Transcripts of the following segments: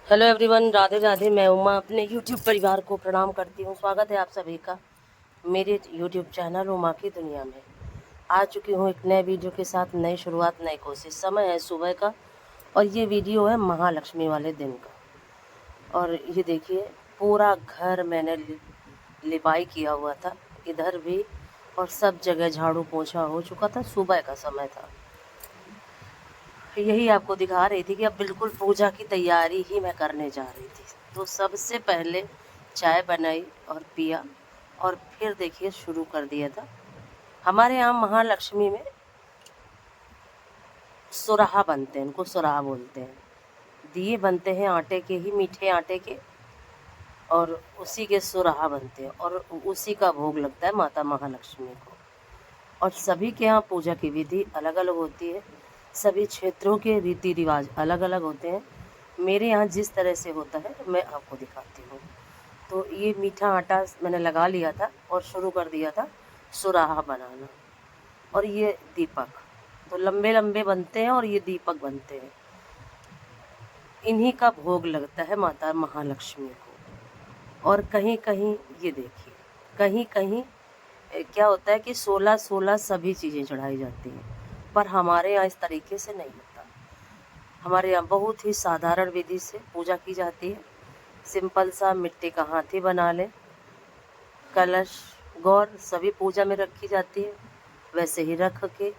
Hello everyone, Radhe Radhe. मैं उमा अपने YouTube परिवार को प्रणाम करती हूँ। स्वागत है आप सभी का मेरे यूट्यूब चैनल उमा की दुनिया में। आ चुकी हूँ एक नए वीडियो के साथ, नई शुरुआत, नई कोशिश। समय है सुबह का और ये वीडियो है महालक्ष्मी वाले दिन का। और ये देखिए, पूरा घर मैंने लिपाई किया हुआ था, इधर भी, और सब जगह झाड़ू पोछा हो चुका था। सुबह का समय था। यही आपको दिखा रही थी कि अब बिल्कुल पूजा की तैयारी ही मैं करने जा रही थी। तो सबसे पहले चाय बनाई और पिया, और फिर देखिए शुरू कर दिया था। हमारे यहाँ महालक्ष्मी में सुराहा बनते हैं, उनको सुराहा बोलते हैं। दिए बनते हैं आटे के ही, मीठे आटे के, और उसी के सुराहा बनते हैं और उसी का भोग लगता है माता महालक्ष्मी को। और सभी के यहाँ पूजा की विधि अलग अलग होती है, सभी क्षेत्रों के रीति रिवाज अलग अलग होते हैं। मेरे यहाँ जिस तरह से होता है मैं आपको दिखाती हूँ। तो ये मीठा आटा मैंने लगा लिया था और शुरू कर दिया था सुराहा बनाना। और ये दीपक तो लंबे लंबे बनते हैं और ये दीपक बनते हैं। इन्हीं का भोग लगता है माता महालक्ष्मी को। और कहीं कहीं ये देखिए, कहीं कहीं क्या होता है कि 16-16 सभी चीज़ें चढ़ाई जाती हैं, पर हमारे यहाँ इस तरीके से नहीं होता। हमारे यहाँ बहुत ही साधारण विधि से पूजा की जाती है। सिंपल सा मिट्टी का हाथी बना ले, कलश, गौर सभी पूजा में रखी जाती है, वैसे ही रख के,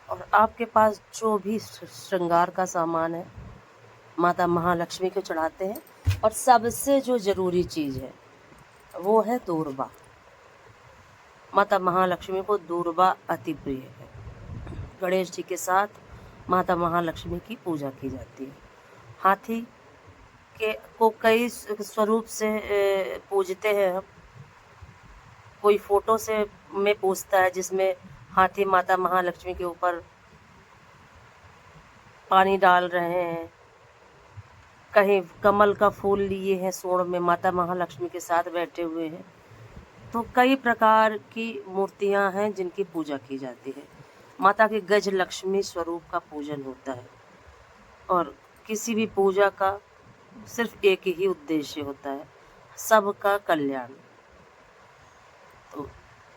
और आपके पास जो भी श्रृंगार का सामान है माता महालक्ष्मी को चढ़ाते हैं। और सबसे जो ज़रूरी चीज़ है वो है दूर्बा। माता महालक्ष्मी को दूर्बा अति प्रिय है। गणेश जी के साथ माता महालक्ष्मी की पूजा की जाती है। हाथी के को कई स्वरूप से पूजते हैं हम। कोई फोटो से में पूजता है जिसमें हाथी माता महालक्ष्मी के ऊपर पानी डाल रहे हैं, कहीं कमल का फूल लिए हैं सूंड में, माता महालक्ष्मी के साथ बैठे हुए हैं। तो कई प्रकार की मूर्तियां हैं जिनकी पूजा की जाती है। माता के गज लक्ष्मी स्वरूप का पूजन होता है। और किसी भी पूजा का सिर्फ एक ही उद्देश्य होता है, सबका कल्याण। तो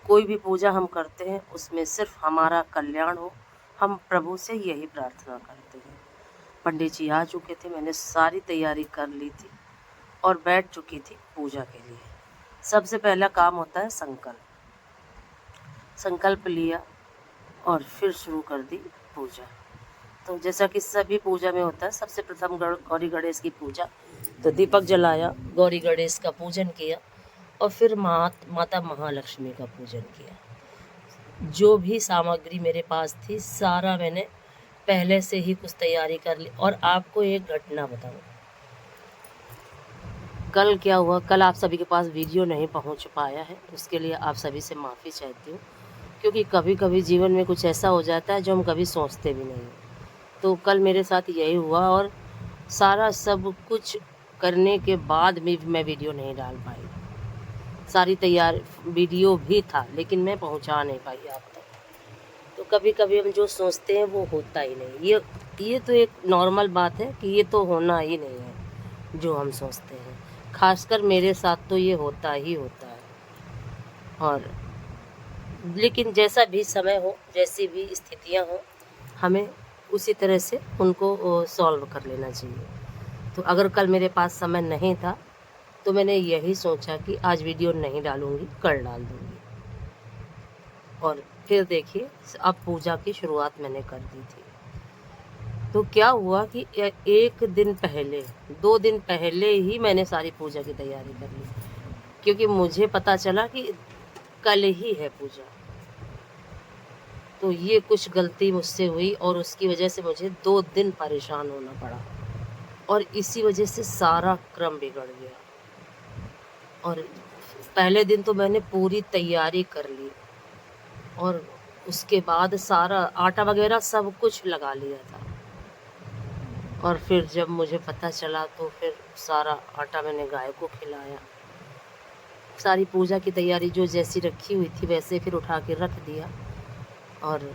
कोई भी पूजा हम करते हैं उसमें सिर्फ हमारा कल्याण हो, हम प्रभु से यही प्रार्थना करते हैं। पंडित जी आ चुके थे, मैंने सारी तैयारी कर ली थी और बैठ चुकी थी पूजा के लिए। सबसे पहला काम होता है संकल्प। संकल्प लिया और फिर शुरू कर दी पूजा। तो जैसा कि सभी पूजा में होता है, सबसे प्रथम गौरी गणेश की पूजा, तो दीपक जलाया, गौरी गणेश का पूजन किया, और फिर माता महालक्ष्मी का पूजन किया। जो भी सामग्री मेरे पास थी सारा मैंने पहले से ही कुछ तैयारी कर ली। और आपको एक घटना बताऊं, कल क्या हुआ। कल आप सभी के पास वीडियो नहीं पहुंच पाया है, उसके लिए आप सभी से माफ़ी चाहती हूँ, क्योंकि कभी कभी जीवन में कुछ ऐसा हो जाता है जो हम कभी सोचते भी नहीं। तो कल मेरे साथ यही हुआ, और सारा सब कुछ करने के बाद भी मैं वीडियो नहीं डाल पाई। सारी तैयार वीडियो भी था लेकिन मैं पहुंचा नहीं पाई आप तक। तो कभी कभी हम जो सोचते हैं वो होता ही नहीं। ये तो एक नॉर्मल बात है कि ये तो होना ही नहीं है जो हम सोचते हैं। खासकर मेरे साथ तो ये होता ही होता है। और लेकिन जैसा भी समय हो, जैसी भी स्थितियां हो, हमें उसी तरह से उनको सॉल्व कर लेना चाहिए। तो अगर कल मेरे पास समय नहीं था तो मैंने यही सोचा कि आज वीडियो नहीं डालूंगी, कल डाल दूंगी। और फिर देखिए, अब पूजा की शुरुआत मैंने कर दी थी। तो क्या हुआ कि एक दिन पहले, 2 दिन पहले ही मैंने सारी पूजा की तैयारी कर ली, क्योंकि मुझे पता चला कि कल ही है पूजा। तो ये कुछ गलती मुझसे हुई और उसकी वजह से मुझे 2 दिन परेशान होना पड़ा, और इसी वजह से सारा क्रम बिगड़ गया। और पहले दिन तो मैंने पूरी तैयारी कर ली, और उसके बाद सारा आटा वगैरह सब कुछ लगा लिया था। और फिर जब मुझे पता चला तो फिर सारा आटा मैंने गाय को खिलाया। सारी पूजा की तैयारी जो जैसी रखी हुई थी वैसे फिर उठा के रख दिया। और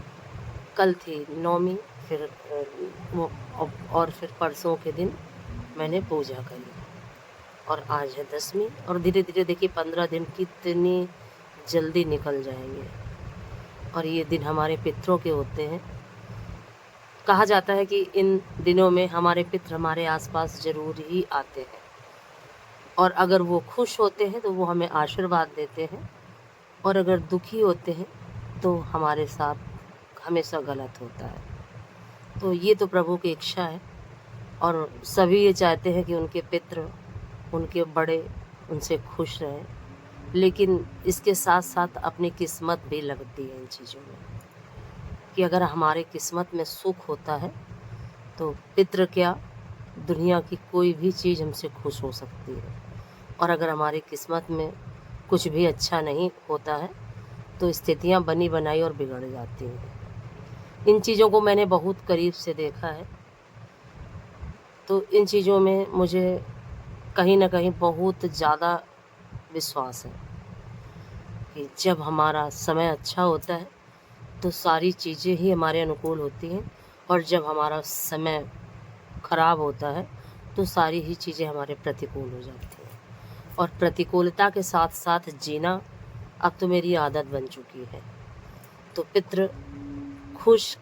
कल थी नौमी, फिर और फिर परसों के दिन मैंने पूजा करी। और आज है 10वीं और धीरे धीरे देखिए 15 दिन कितनी जल्दी निकल जाएंगे। और ये दिन हमारे पितरों के होते हैं। कहा जाता है कि इन दिनों में हमारे पितर हमारे आसपास ज़रूर ही आते हैं, और अगर वो खुश होते हैं तो वो हमें आशीर्वाद देते हैं, और अगर दुखी होते हैं तो हमारे साथ हमेशा गलत होता है। तो ये तो प्रभु की इच्छा है, और सभी ये चाहते हैं कि उनके पितर, उनके बड़े उनसे खुश रहें। लेकिन इसके साथ साथ अपनी किस्मत भी लगती है इन चीज़ों में, कि अगर हमारे किस्मत में सुख होता है तो पितर क्या, दुनिया की कोई भी चीज़ हमसे खुश हो सकती है। और अगर हमारी किस्मत में कुछ भी अच्छा नहीं होता है तो स्थितियां बनी बनाई और बिगड़ जाती हैं। इन चीज़ों को मैंने बहुत करीब से देखा है। तो इन चीज़ों में मुझे कहीं ना कहीं बहुत ज़्यादा विश्वास है कि जब हमारा समय अच्छा होता है तो सारी चीज़ें ही हमारे अनुकूल होती हैं, और जब हमारा समय खराब होता है तो सारी ही चीज़ें हमारे प्रतिकूल हो जाती हैं। और प्रतिकूलता के साथ साथ जीना अब तो मेरी आदत बन चुकी है। तो पितृ खुश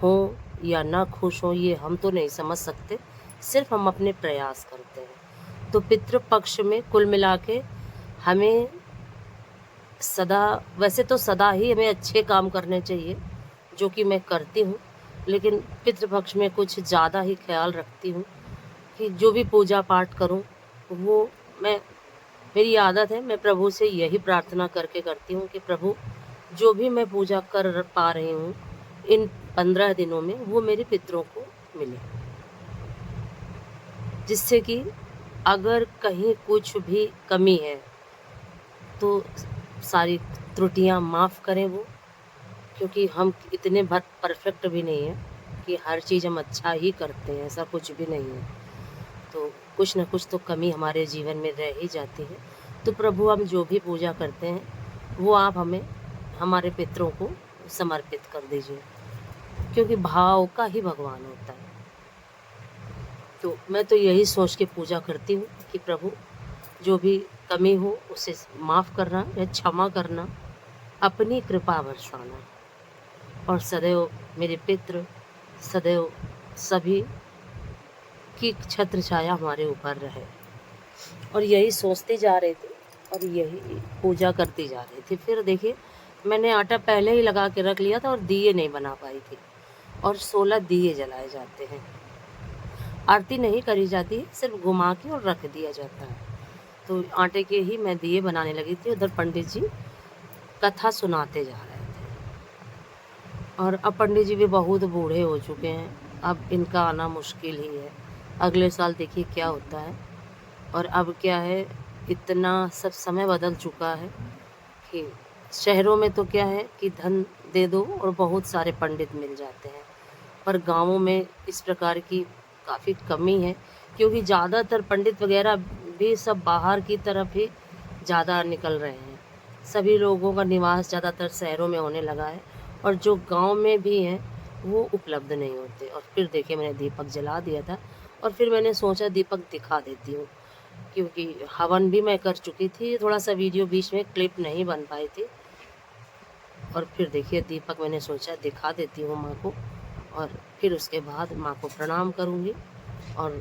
हों या ना खुश हों ये हम तो नहीं समझ सकते, सिर्फ हम अपने प्रयास करते हैं। तो पितृ पक्ष में कुल मिला के हमें सदा, वैसे तो सदा ही हमें अच्छे काम करने चाहिए, जो कि मैं करती हूँ, लेकिन पितृपक्ष में कुछ ज़्यादा ही ख्याल रखती हूँ कि जो भी पूजा पाठ करूँ वो मेरी आदत है, मैं प्रभु से यही प्रार्थना करके करती हूँ कि प्रभु जो भी मैं पूजा कर पा रही हूँ इन 15 दिनों में वो मेरे पितरों को मिले, जिससे कि अगर कहीं कुछ भी कमी है तो सारी त्रुटियां माफ़ करें वो, क्योंकि हम इतने परफेक्ट भी नहीं हैं कि हर चीज़ हम अच्छा ही करते हैं, ऐसा कुछ भी नहीं है। तो कुछ ना कुछ तो कमी हमारे जीवन में रह ही जाती है। तो प्रभु हम जो भी पूजा करते हैं वो आप हमें हमारे पितरों को समर्पित कर दीजिए, क्योंकि भाव का ही भगवान होता है। तो मैं तो यही सोच के पूजा करती हूँ कि प्रभु जो भी कमी हो उसे माफ़ करना या क्षमा करना, अपनी कृपा बरसाना, और सदैव मेरे पितृ, सदैव सभी की छत्र छाया हमारे ऊपर रहे। और यही सोचते जा रहे थे और यही पूजा करती जा रही थी। फिर देखिए मैंने आटा पहले ही लगा के रख लिया था और दिए नहीं बना पाई थी, और 16 दिए जलाए जाते हैं। आरती नहीं करी जाती है, सिर्फ घुमा के और रख दिया जाता है। तो आटे के ही मैं दिए बनाने लगी थी, उधर पंडित जी कथा सुनाते जा रहे थे। और अब पंडित जी भी बहुत बूढ़े हो चुके हैं, अब इनका आना मुश्किल ही है। अगले साल देखिए क्या होता है। और अब क्या है, इतना सब समय बदल चुका है कि शहरों में तो क्या है कि धन दे दो और बहुत सारे पंडित मिल जाते हैं, पर गांवों में इस प्रकार की काफ़ी कमी है, क्योंकि ज़्यादातर पंडित वगैरह भी सब बाहर की तरफ ही ज़्यादा निकल रहे हैं। सभी लोगों का निवास ज़्यादातर शहरों में होने लगा है, और जो गांव में भी हैं वो उपलब्ध नहीं होते। और फिर देखिए मैंने दीपक जला दिया था, और फिर मैंने सोचा दीपक दिखा देती हूँ, क्योंकि हवन भी मैं कर चुकी थी, थोड़ा सा वीडियो बीच में क्लिप नहीं बन पाई थी। और फिर देखिए दीपक मैंने सोचा दिखा देती हूँ माँ को, और फिर उसके बाद माँ को प्रणाम करूँगी और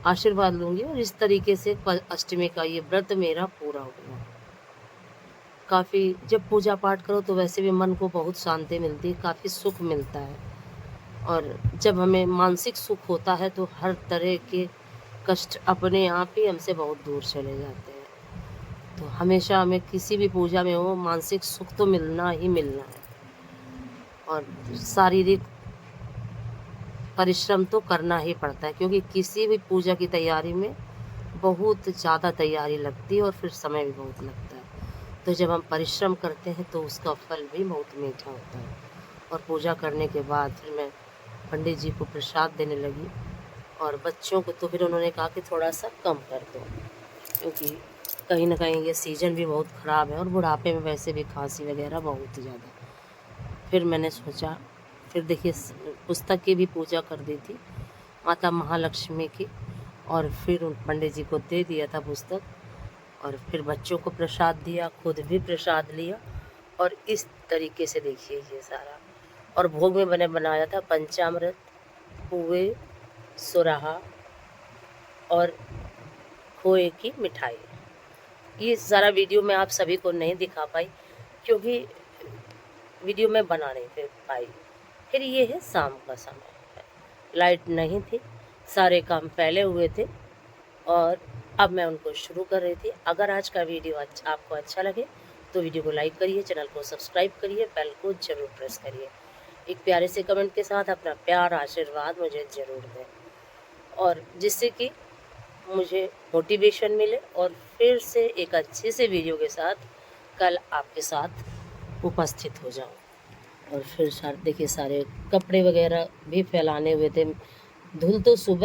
आशीर्वाद लूँगी। और इस तरीके से अष्टमी का ये व्रत मेरा पूरा हो गया। काफ़ी जब पूजा पाठ करो तो वैसे भी मन को बहुत शांति मिलती है, काफ़ी सुख मिलता है। और जब हमें मानसिक सुख होता है तो हर तरह के कष्ट अपने आप ही हमसे बहुत दूर चले जाते हैं। तो हमेशा हमें किसी भी पूजा में हो मानसिक सुख तो मिलना ही मिलना है, और शारीरिक परिश्रम तो करना ही पड़ता है, क्योंकि किसी भी पूजा की तैयारी में बहुत ज़्यादा तैयारी लगती है और फिर समय भी बहुत लगता है। तो जब हम परिश्रम करते हैं तो उसका फल भी बहुत मीठा होता है। और पूजा करने के बाद फिर मैं पंडित जी को प्रसाद देने लगी, और बच्चों को तो फिर उन्होंने कहा कि थोड़ा सा कम कर दो, क्योंकि कहीं ना कहीं ये सीज़न भी बहुत ख़राब है, और बुढ़ापे में वैसे भी खांसी वगैरह बहुत ज़्यादा। फिर मैंने सोचा, फिर देखिए पुस्तक की भी पूजा कर दी थी, माता महालक्ष्मी की, और फिर उन पंडित जी को दे दिया था पुस्तक, और फिर बच्चों को प्रसाद दिया, खुद भी प्रसाद लिया। और इस तरीके से देखिए ये सारा, और भोग में मैंने बनाया था पंचामृत, पुए, सुराहा और खोए की मिठाई। ये सारा वीडियो मैं आप सभी को नहीं दिखा पाई क्योंकि वीडियो में बना नहीं पाई। फिर ये है शाम का समय, लाइट नहीं थी, सारे काम फैले हुए थे और अब मैं उनको शुरू कर रही थी। अगर आज का वीडियो आपको अच्छा लगे तो वीडियो को लाइक करिए, चैनल को सब्सक्राइब करिए, बेल को ज़रूर प्रेस करिए। एक प्यारे से कमेंट के साथ अपना प्यार आशीर्वाद मुझे ज़रूर दें, और जिससे कि मुझे मोटिवेशन मिले और फिर से एक अच्छे से वीडियो के साथ कल आपके साथ उपस्थित हो जाऊं। और फिर देखिए सारे कपड़े वगैरह भी फैलाने हुए थे, धुल तो सुबह